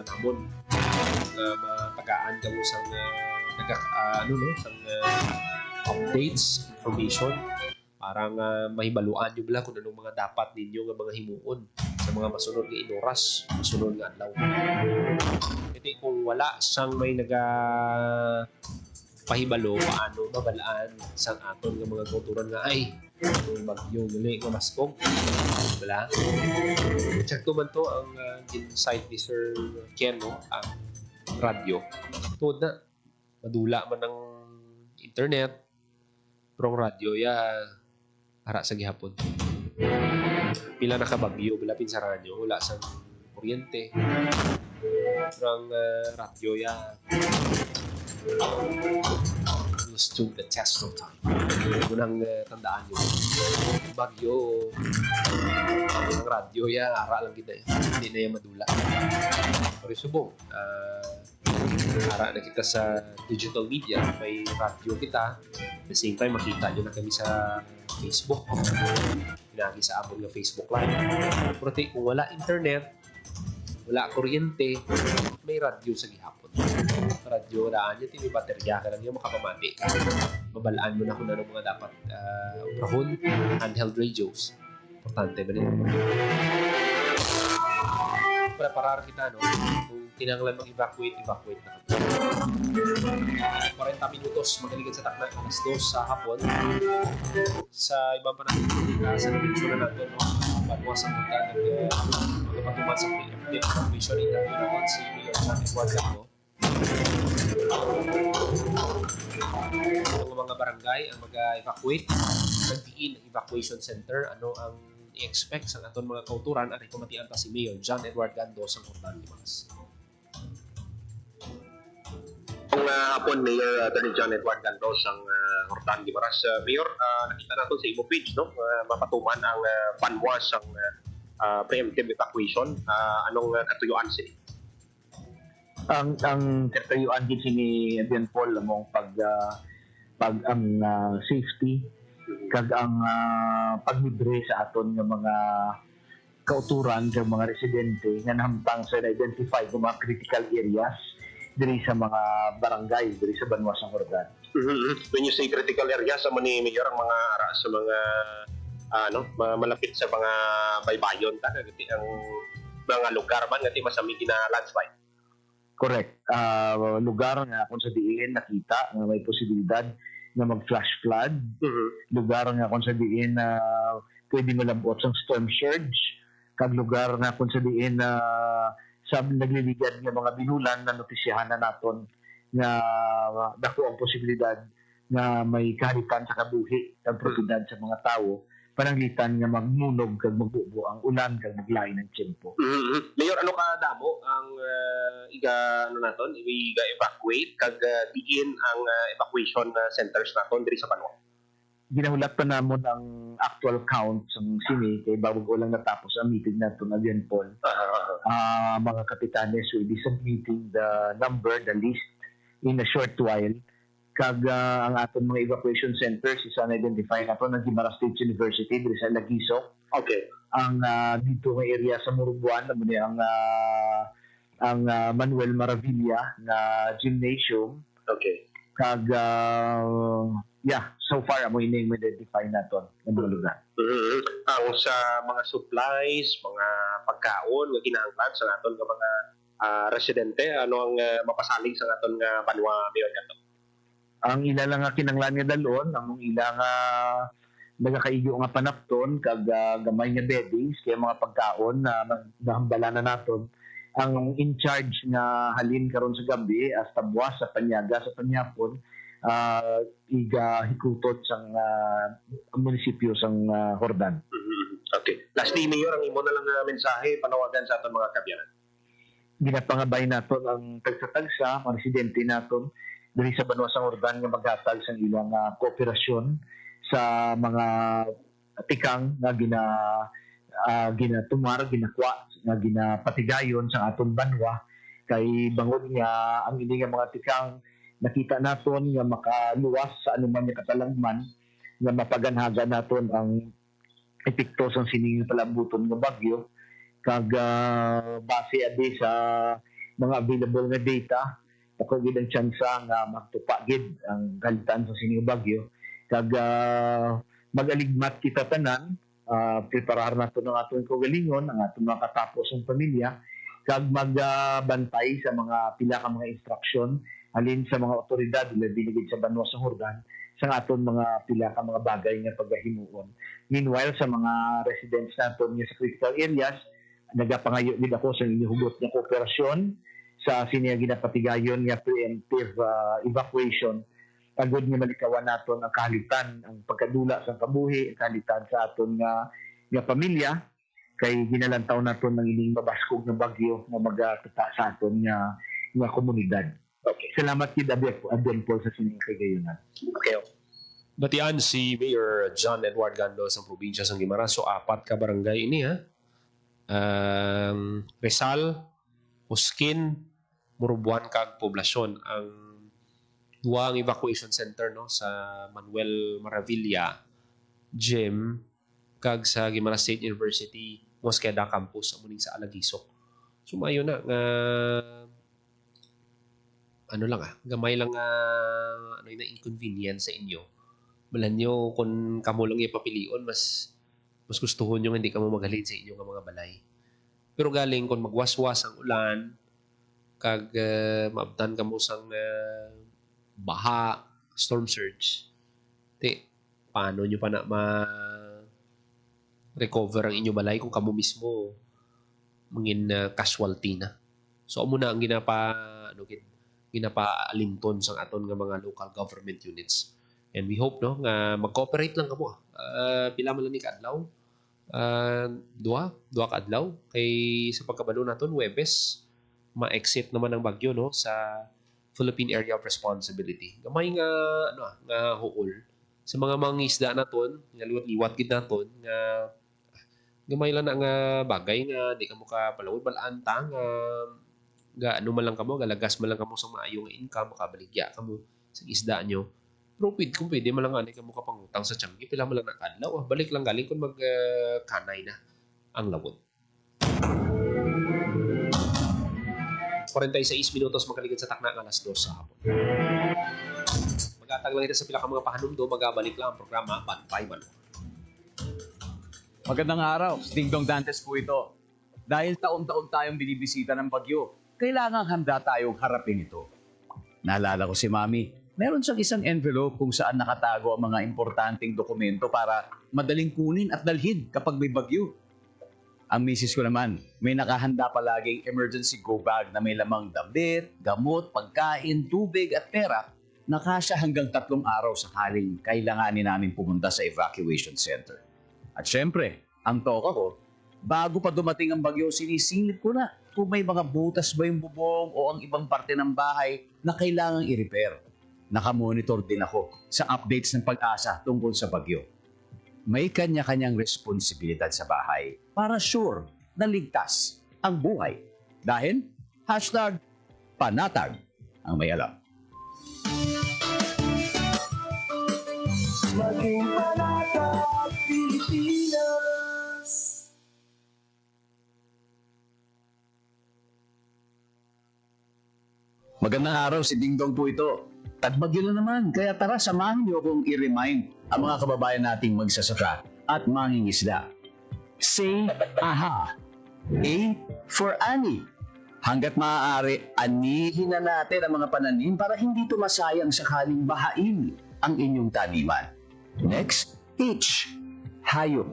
namon matagaan ka mo sang sang updates, information para nga mahibaluan nyo bala kung anong mga dapat ninyo nga mga himuon sa mga masunod nga inoras, masunod nga adlaw. Kasi kung wala sang may pahibalo paano mabalaan sang aton nga mga kulturan nga ay kung bagyo gali nga maskog wala. Check man to ang insight ni Sir Ken ang radyo. Tuod na madula man ng internet pero ang radyo para sa gihapon. Pila na kabagyo bilapin sa radyo wala sang kuryente. Pero ang radyo stood the test of time. Unang tandaan nyo. Bagyo, ang radyo ara lang kita hindi na yung madula. Pero subong, ara na kita sa digital media, may radyo kita. At the same time, makita nyo na kami sa Facebook. Pinagi sa abon ng Facebook Live. Pero kung wala internet, wala kuryente, may radyo sa gihapon. Radyo, daan niya, may baterya ka lang yung makapamati. Mabalaan mo na kung ano mga dapat uprahon, handheld radios. Importante ba nito? Preparar kita, no? Kung kinanglan mag-evacuate na kami. 40 minutos, magaligan sa takna, alas 2 sa hapon. Sa ibang panahon, sa nabitsura natin, no? Panwas ang punta, magpatuman sa PMD, evacuation interview naman si Mayor John Edward Gando. Ang mga barangay ang mag-evacuate, nagdiin ang evacuation center, ano ang i-expect sa aton mga kauturan at ikumatian pa si Mayor John Edward Gando sa Hortan Limas. Ang hapon, Mayor Attorney John Edward Gando sa Hortan Limaras. Mayor, nakita natin sa imo page, no? Mapatuman ang panwas ang preemptive evacuation. Anong katuyuan siya? Ang katayuan gid ni Abian Paul among pag ang safety kag ang paglibre sa aton nga mga kauturan kag mga residente nga nahamtang sa identify ng mga critical areas diri sa mga barangay diri sa Banwas ng Hordan. When you say critical areas, sa ni Mayor ang mga ara sa mga malapit sa mga baybayon ta kag ang mga lugar man nga masami na landslide. Correct. Lugar nga kung sa diin nakita nga may posibilidad na mag-flash flood. Lugar nga kung sa diin na pwede malabot sa storm surge. Kag lugar nga kung sa diin na sa nagliligad nga mga binulan na notisyahan na naton nga dako ang posibilidad nga may kahalikan sa kabuhi kag propiedad sa mga tao pananglitan nga magmunog kag magbubo ang ulan kag maglain ng tiyempo. Mayor, ano ka damo ang evacuate kag diin ang evacuation centers naton diri sa Banwa? Ginahulat pa namon ang actual count sa sini kay bago ko lang natapos ang meeting nato na Abian Paul. Mga kapitanes will be submitting the list in a short while. Kag ang aton mga evacuation centers is identify nato ng Guimaras State University diri sa Laguisok. Okay. Ang dito nga area sa Murubuan naman ang Manuel Maravilla na gymnasium. Okay. Kag so far amo ini identify naton ng mga lugar. Ang sa mga supplies, mga pagkaon nga kinahanglan sa aton nga mga residente, ano ang mapasalig sa aton nga Banwa, Mayor Gando? Ang ila lang nga kinanglan nga dalon, ang ila nga nagakaigo nga panapton kag gamay nga beddings kaya mga pagkaon na nahambala na naton. Ang in charge nga halin karon sa gabi hasta buwas sa Panyaga sa Panyapon iga hikutot sang munisipyo sang Hordan. Okay. Lastly, Mayor, ang imo na lang mensahe panawagan sa aton mga kabyanan. Ginapangabay naton ang tagsa-tagsa mga residente naton diri sa Banwas ng Hordan nga maghatag sa ilang kooperasyon sa mga tikang nga ginatumar, ginakwa, nga ginapatigayon sa aton banwa kay bangod nga ang ini nga mga tikang nakita naton nga makaluwas sa anuman nga katalagman nga mapaganhaga naton ang epekto sa sining palabuton nga bagyo kag base adi sa mga available nga data ako gid ang tsansa nga magtupa gid ang kalitan sa sining bagyo kag magaligmat kita tanan preparar nato ng atong kaugalingon ang atong mga katapos ng pamilya kag magbantay sa mga pila ka mga instruksyon halin sa mga otoridad labi sa Banwa sa Hordan sa aton mga pila ka mga bagay nga pagahimuon. Meanwhile sa mga residents naton nga sa critical areas nagapangayo gid ako sa inihugot nga kooperasyon sa sining ginapatigayon nga preemptive evacuation agud nga malikawan naton ang kahalitan ang pagkadula sa kabuhi ang kahalitan sa aton nga pamilya kay ginalantaw naton ng ining mabaskog nga bagyo nga magatuta sa aton nga komunidad. Okay. Salamat kid Abel Paul sa sining kagayonan. Okay. Batian si Mayor John Edward Gando sa probinsya ng Guimaras. So, 4 ka barangay ini ha. Rizal, Uskin, Murubuan kag poblasyon ang duwang evacuation center no sa Manuel Maravilla Gym kag sa Guimaras State University Mosqueda campus amuning sa Alagisok. So mayo na nga gamay lang ano na inconvenience sa inyo. Malan nyo kung kamo lang ipapilion mas gustuhon nyo hindi kamo maghalid sa inyo nga mga balay. Pero galing kung magwaswas ang ulan kag maabtan kamo sang baha, storm surge. Paano nyo pa na recover ang inyo balay kung kamo mismo mangin casualty na. So amo na ang ginapaalinton sang aton nga mga local government units. And we hope no nga mag-cooperate lang kamo. Pila man lang ni kadlaw. Dua ka adlaw kay sa pagkabalo naton Huwebes ma-exit naman ang bagyo no sa Philippine Area of Responsibility. Gamay nga nga huol sa mga mangisda naton nga liwat gid naton nga gamay lang na nga bagay nga di kamo ka palawod balanta nga ano man lang kamo galagas man lang kamo sa maayong income makabaligya kamo sa isda nyo. Pero kung pwede man lang ani kamo kapangutang sa tianggi pila man lang nakadlaw balik lang galing kung kanay na ang lawod. 46 minutos makaligid sa takna ng alas 2 sa hapon. Magatag lang ito sa pila ka mga pahanumdo, magabalik lang ang programa Bantay Manok. Magandang araw, Ding Dong Dantes po ito. Dahil taon-taon tayong binibisita ng bagyo, kailangang handa tayong harapin ito. Naalala ko si Mami, meron siyang isang envelope kung saan nakatago ang mga importanteng dokumento para madaling kunin at dalhin kapag may bagyo. Ang misis ko naman, may nakahanda palaging emergency go bag na may lamang damit, gamot, pagkain, tubig at pera na kasya hanggang 3 araw sakaling kailanganin namin pumunta sa evacuation center. At syempre, ang toka ko, bago pa dumating ang bagyo, sinisilip ko na kung may mga butas ba yung bubong o ang ibang parte ng bahay na kailangang i-repair. Nakamonitor din ako sa updates ng Pag-asa tungkol sa bagyo. May kanya-kanyang responsibilidad sa bahay para sure na ligtas ang buhay. Dahil #panatag ang may alam. Maging panatag Pilipinas. Magandang araw, si Ding Dong po ito. Tagbagyo na naman, kaya tara samahan niyo kong i-remind ang mga kababayan nating magsasaka at mangingisda. Say AHA. A for ani. Hanggat maaari, anihin na natin ang mga pananim para hindi tumasayang sakaling bahain ang inyong taniman. Next, H. Hayop.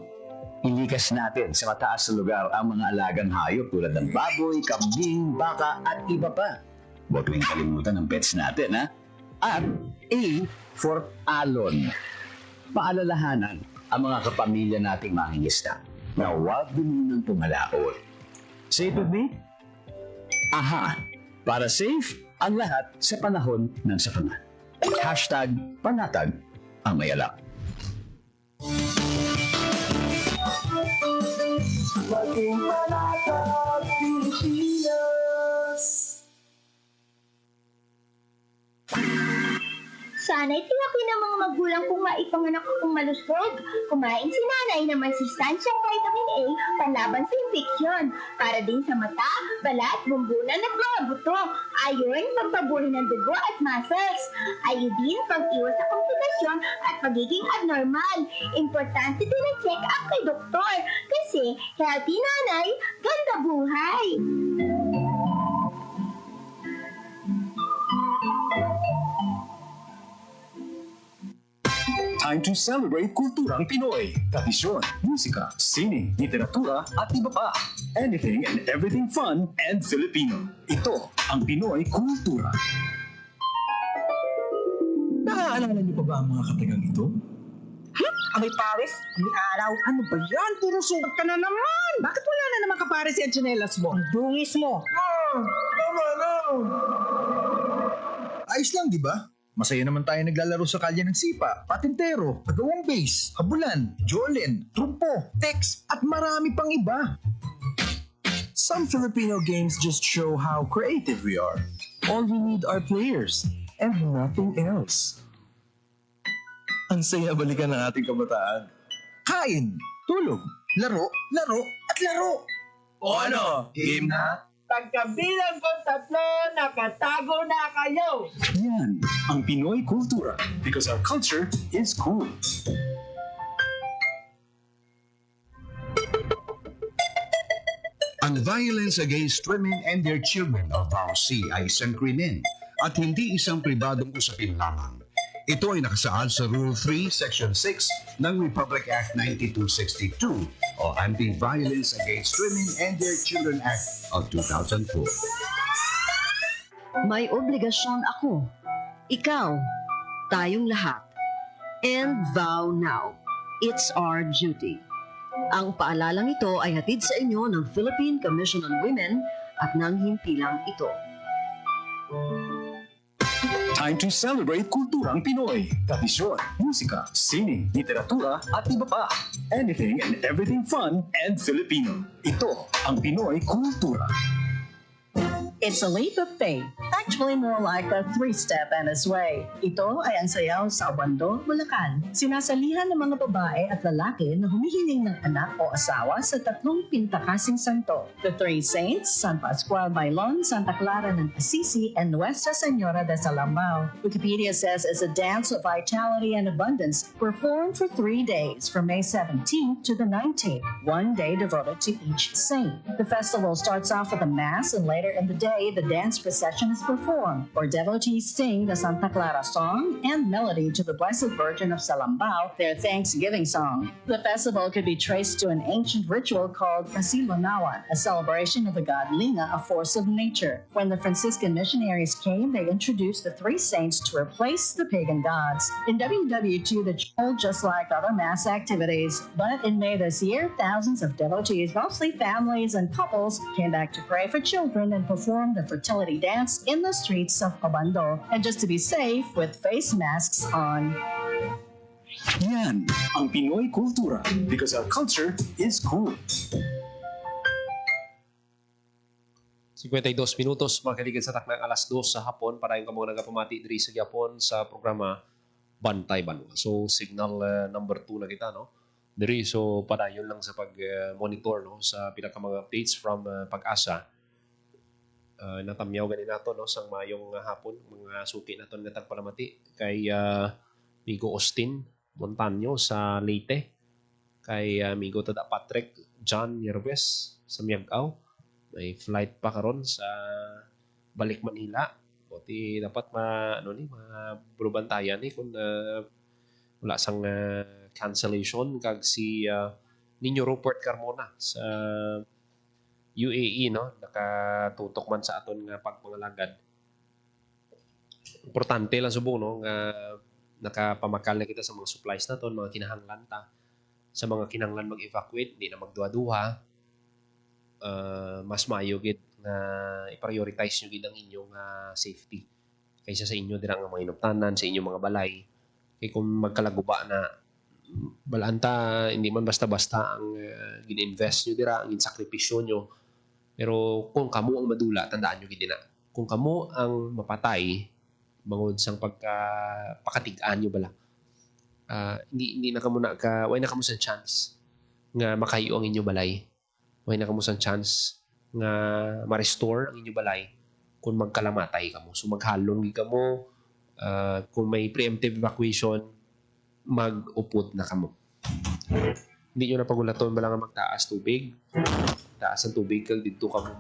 Ilikas natin sa mataas na lugar ang mga alagang hayop tulad ng baboy, kambing, baka at iba pa. Huwag rin kalimutan ang pets natin, ha? At A for alon. Paalalahanan ang mga kapamilya nating mangingisda na huwag din munang pumalaot. Safe with me? AHA. Para safe ang lahat sa panahon ng sakuna. #panatag ang may alam. Maging panatag Pilipinas. Sana'y tiyakin ng mga magulang kung maipanganak akong malusog. Kumain si nanay ng masustansyang vitamin A panlaban sa infeksyon. Para din sa mata, balat, bumbunan at mga buto. Ayon, pagpabuhay ng dugo at muscles. Ayodin, pag-iwas sa komplikasyon at pagiging abnormal. Importante din ang check-up kay doktor. Kasi healthy nanay, ganda buhay. Time to celebrate kulturang Pinoy. Tradisyon, musika, sining, literatura, at iba pa. Anything and everything fun and Filipino. Ito ang Pinoy Kultura. Naaalala niyo pa ba ang mga katagang ito? Abay Paris, may araw. Ano ba yan? Puro sugat ka na naman. Bakit wala na naman kapares yung tsinelas mo? Ang dungis mo. Tama na! Ayos lang, di ba? Masaya naman tayo naglalaro sa kalye ng sipa, patintero, pagawang base, habulan, jolen, trumpo, text, at marami pang iba. Some Filipino games just show how creative we are. All we need are players and nothing else. Ang saya balikan ng ating kabataan. Kain, tulog, laro, laro, at laro. O ano? Game na? Pagkabilang ko 3, nakatago na kayo. Yan ang Pinoy Kultura. Because our culture is cool. Ang violence against women and their children o VAUC ay isang krimen at hindi isang pribadong usapin lamang. Ito ay nakasaad sa Rule 3, Section 6 ng Republic Act 9262 o Anti-Violence Against Women and Their Children Act of 2004. May obligasyon ako, ikaw, tayong lahat. And vow now, it's our duty. Ang paalalang ito ay hatid sa inyo ng Philippine Commission on Women at ng himpilang ito. Time to celebrate kulturang Pinoy. Tradisyon, musika, sining, literatura, at iba pa. Anything and everything fun and Filipino. Ito ang Pinoy Kultura. It's a leap of faith, actually more like a 3-step and a sway. Ito ay ang sayaw sa Obando, Bulacan. Sinasalihan ng mga babae at lalaki na humihiling ng anak o asawa sa 3 pintakasing santo. The 3 saints, San Pascual Bailon, Santa Clara ng Assisi, and Nuestra Senora de Salambao. Wikipedia says it's a dance of vitality and abundance performed for 3 days from May 17th to the 19th, 1 day devoted to each saint. The festival starts off with a mass and later in the day, the dance procession is performed, where devotees sing the Santa Clara song and melody to the Blessed Virgin of Salambao, their Thanksgiving song. The festival could be traced to an ancient ritual called Kasilunawan, a celebration of the god Linga, a force of nature. When the Franciscan missionaries came, they introduced the 3 saints to replace the pagan gods. In WW2, the church just like other mass activities, but in May this year, thousands of devotees, mostly families and couples, came back to pray for children and perform the fertility dance in the streets of Obando, and just to be safe with face masks on. Yan ang Pinoy Kultura. Because our culture is cool. 52 minutos, makaligid sa taknang alas 2 sa hapon para yung kamong nagapamati diri sa Japon sa programa Bantay Banwa. So, signal number 2 na kita, no? Diri, so padayon lang sa pag-monitor, no? Sa pinakamang updates from Pag-asa. Natamyaw ganin nato, no? Sang mayong hapon, mga suki nato nga tagpalamati kay Migo Austin Montaño sa Leyte, kay Migo Tada Patrick John Yerbes sa Miagaw. May flight pa karon sa balik Manila. Buti dapat mabulubantayan ni kung wala sang cancellation kag si Nino Rupert Carmona sa UAE, no, nakatutok man sa aton nga pagpangalagad. Importante lang subong, no, nga nakapamakal na kita sa mga supplies naton, mga kinahanglan ta. Sa mga kinahanglan mag-evacuate, hindi na magduwa-duha. Mas maayo gid nga i-prioritize nyo gid ang inyong safety kaysa sa inyo dira nga mga inuptanan, sa inyong mga balay. Kay kung magkalaguba na balanta, hindi man basta-basta ang gin-invest nyo dira, ang insakripisyo nyo. Pero kung kamo ang madula, tandaan nyo gid na. Kung kamo ang mapatay, bangod sang pakatigaan nyo bala. Hindi na kamo way na kamo sa chance nga makayo ang inyo balay. Way na kamo sa chance nga ma-restore ang inyo balay kung magkalamatay kamo. So maghalon gi kamo, kung may preemptive evacuation, mag-upod na kamo. Hindi nyo na pagulaton bala nga magtaas tubig. Taas ang tubig kag dito kamo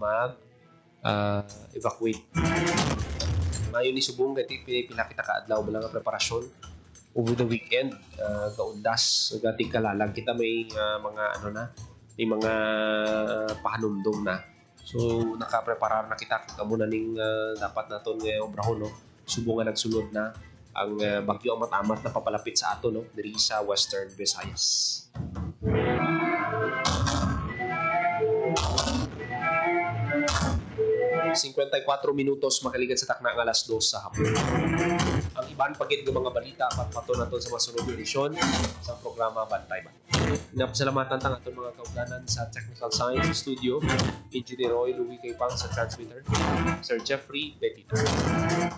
evacuate. Ngayon ni subong gati pila kita kaadlaw bala nga preparasyon over the weekend, gaundas gati kalalag kita may may mga pahanumdum na. So nakapreparar na kita kamo na ning dapat naton nga obrahon no. Subong nga nagsulod na ang bagyo amat-amat na papalapit sa ato no diri sa Western Visayas. ...54 minutos makaligan sa takna ng alas 2 sa hapon. Ang iban pagit ng mga balita pato naton sa masunod edisyon sa programa Bantay Ba. Napasalamatan tang aton mga kauganan sa Technical Science Studio, Engineer Roy Louie Kaypang sa transmitter, Sir Jeffrey Bettina.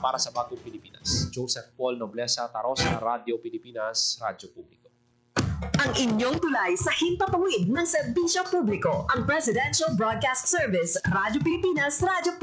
Para sa Bagong Pilipinas, Joseph Paul Noblesa Taros sa Radio Pilipinas, Radyo Publiko. Ang inyong tulay sa himpapawid ng serbisyo publiko, ang Presidential Broadcast Service, Radyo Pilipinas, Radyo